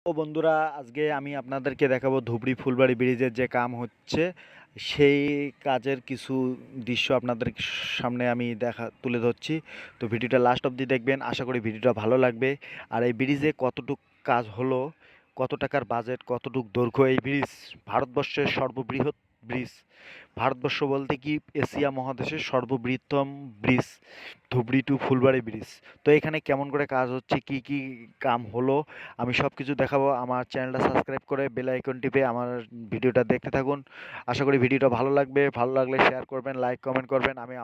ও বন্ধুরা, আজকে আমি আপনাদেরকে দেখাবো ধুবড়ি ফুলবাড়ি ব্রিজের যে কাম হচ্ছে সেই কাজের কিছু দৃশ্য আপনাদের সামনে আমি তুলে ধরছি। তো ভিডিওটা লাস্ট অবধি দেখবেন, আশা করি ভিডিওটা ভালো লাগবে। আর এই ব্রিজে কতটুক কাজ হলো, কত টাকার বাজেট, কতটুক দৈর্ঘ্য, এই ব্রিজ ভারতবর্ষের সর্ববৃহৎ ব্রিজ। ভারতবর্ষ বলতে কি এশিয়া মহাদেশের সর্ববৃহত্তম bridge Dhubri to Phulbari bridge. তো এখানে কেমন করে কাজ হচ্ছে, কি কি কাম হলো, আমি সব কিছু দেখাবো। আমার চ্যানেলটা সাবস্ক্রাইব করে বেল আইকন টিপে আমার ভিডিওটা দেখতে থাকুন। আশা করি ভিডিওটা ভালো লাগবে, ভালো লাগলে শেয়ার করবেন, লাইক কমেন্ট করবেন। আমি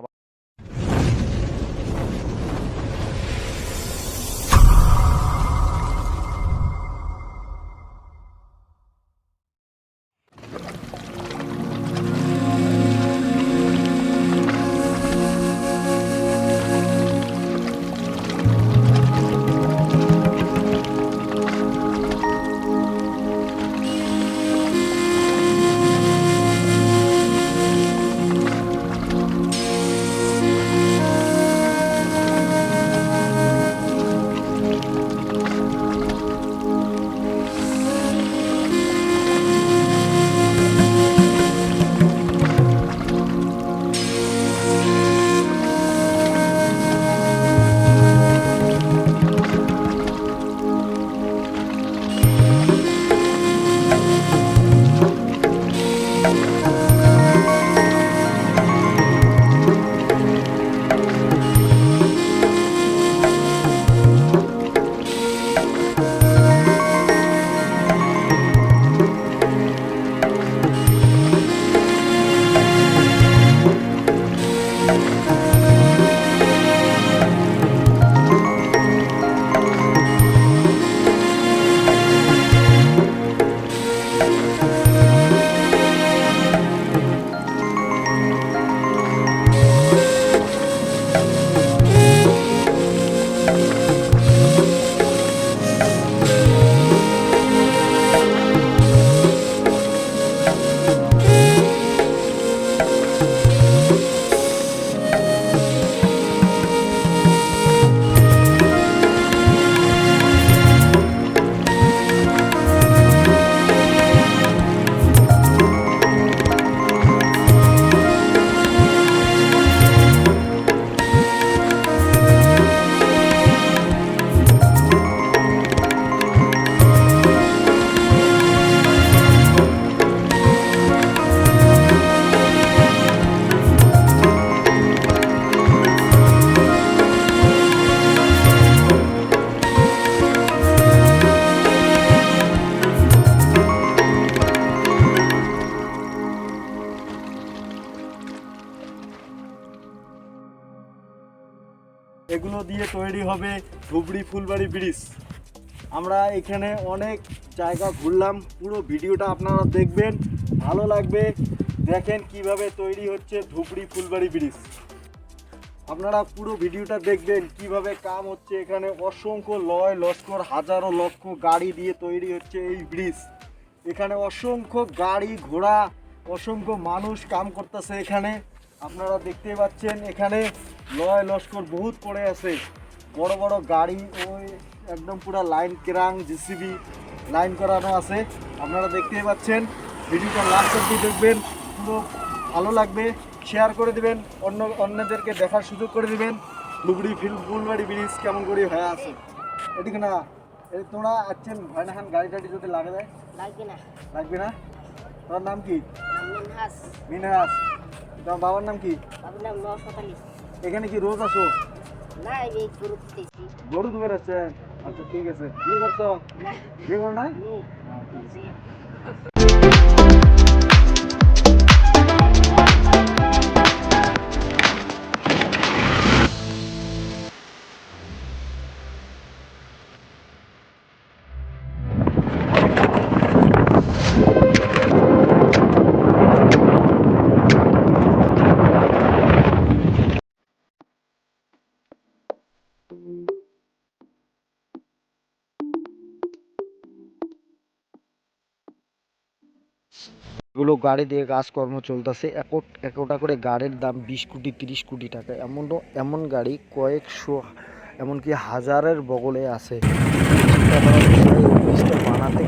এগুলো দিয়ে তৈরি হবে ধুবড়ি ফুলবাড়ি ব্রিজ। আমরা এখানে অনেক জায়গা ঘুরলাম, পুরো ভিডিওটা আপনারা দেখবেন, ভালো লাগবে। দেখেন কিভাবে তৈরি হচ্ছে ধুবড়ি ফুলবাড়ি ব্রিজ। আপনারা পুরো ভিডিওটা দেখবেন কিভাবে কাম হচ্ছে। এখানে অসংখ্য লয় লস্কর, হাজারো লক্ষ গাড়ি দিয়ে তৈরি হচ্ছে এই ব্রিজ। এখানে অসংখ্য গাড়ি ঘোড়া, অসংখ্য মানুষ কাম করতেছে এখানে। আপনারা দেখতে পাচ্ছেন এখানে লয় লস্কর বহুত পড়ে আছে, বড় বড় গাড়ি, ওই একদম পুরো লাইন কেরাং জিসিবি লাইন করানো আছে। আপনারা দেখতেই পাচ্ছেন, ভিডিওটা লাস্ট অবধি দেখবেন, পুরো ভালো লাগবে। শেয়ার করে দিবেন, অন্যদেরকে দেখার সুযোগ করে দিবেন ধুবড়ি ফুলবাড়ি ব্রিজ কেমন করে হয়ে আছে। এদিকে না, তোমরা আছেন ভয় না খান, গাড়ি টাড়ি যদি লাগে দেয়? লাগবে না। লাগবে না? তোমার নাম কি? মিনহাস। মিনহাস। তোমার বাবার নাম কি? বাবার নাম নওশাদ। এখানে কি রোজ আসো? না, এই গরু দিতেছি। গরু দুবে আছে? আচ্ছা ঠিক আছে। কি করছো? বিয়ে করো নাই? এগুলো গাড়ি দিয়ে কাজকর্ম চলতেছে। একটা করে গাড়ির দাম 20 কোটি 30 কোটি টাকা। এমন গাড়ি কয়েকশো, এমনকি হাজারের বগলে আছে। বানাতে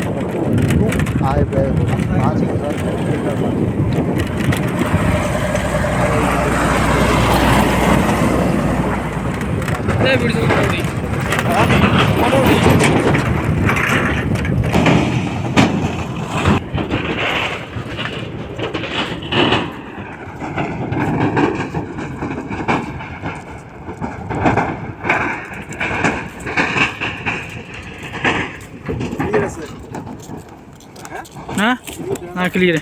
ক্লিয়ার আছে? হ্যাঁ হ্যাঁ ক্লিয়ার।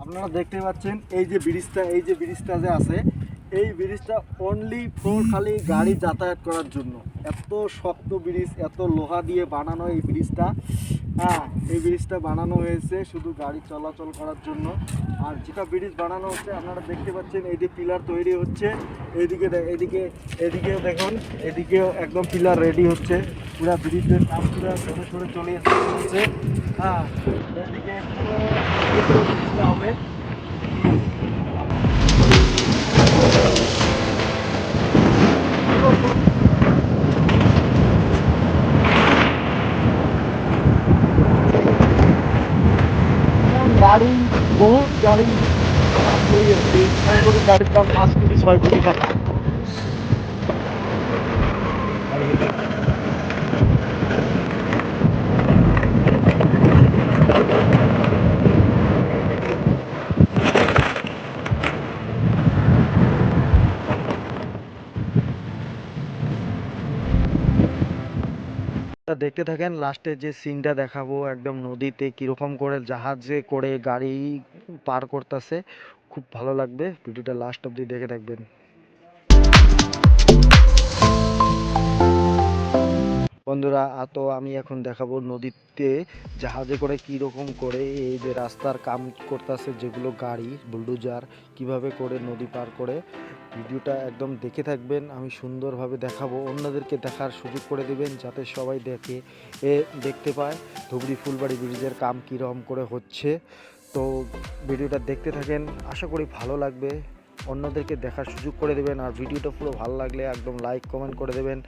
আপনারা দেখতে পাচ্ছেন এই যে ব্রিজটা যে আছে, এই ব্রিজটা অনলি ফর খালি গাড়ি যাতায়াত করার জন্য। এত শক্ত ব্রিজ, এত লোহা দিয়ে বানানো এই ব্রিজটা। হ্যাঁ, এই ব্রিজটা বানানো হয়েছে শুধু গাড়ি চলাচল করার জন্য। আর যেটা ব্রিজ বানানো হচ্ছে আপনারা দেখতে পাচ্ছেন, এই যে পিলার তৈরি হচ্ছে, এদিকে দেখুন, এদিকেও একদম পিলার রেডি হচ্ছে। পুরো ব্রিজের কাজ পুরো সরে সরে চলে এসেছে। হ্যাঁ, এদিকে পুরো ব্রিজটা হবে। গাড়ি, বহুত গাড়ি গাড়ির দাম 5 কোটি 6 কোটি টাকা। দেখতে থাকেন, লাস্টে যে সিনটা দেখাবো একদম নদীতে কিরকম করে জাহাজে করে গাড়ি পার করতেছে, খুব ভালো লাগবে। ভিডিওটা লাস্ট অবধি দেখে থাকবেন। বন্ধুরা, তো আমি এখন দেখাবো নদীতে জাহাজে করে কীরকম করে এই যে রাস্তার কাম করতেছে, যেগুলো গাড়ি বুলডোজার কিভাবে করে নদী পার করে। ভিডিওটা একদম দেখে থাকবেন, আমি সুন্দরভাবে দেখাবো, অন্যদেরকে দেখার সুযোগ করে দিবেন যাতে সবাই দেখতে পায় ধুবড়ি ফুলবাড়ি ব্রিজের কাম কীরকম করে হচ্ছে। তো ভিডিওটা দেখতে থাকেন, আশা করি ভালো লাগবে, অন্যদেরকে দেখার সুযোগ করে দেবেন। আর ভিডিওটা পুরো ভালো লাগলে একদম লাইক কমেন্ট করে দেবেন।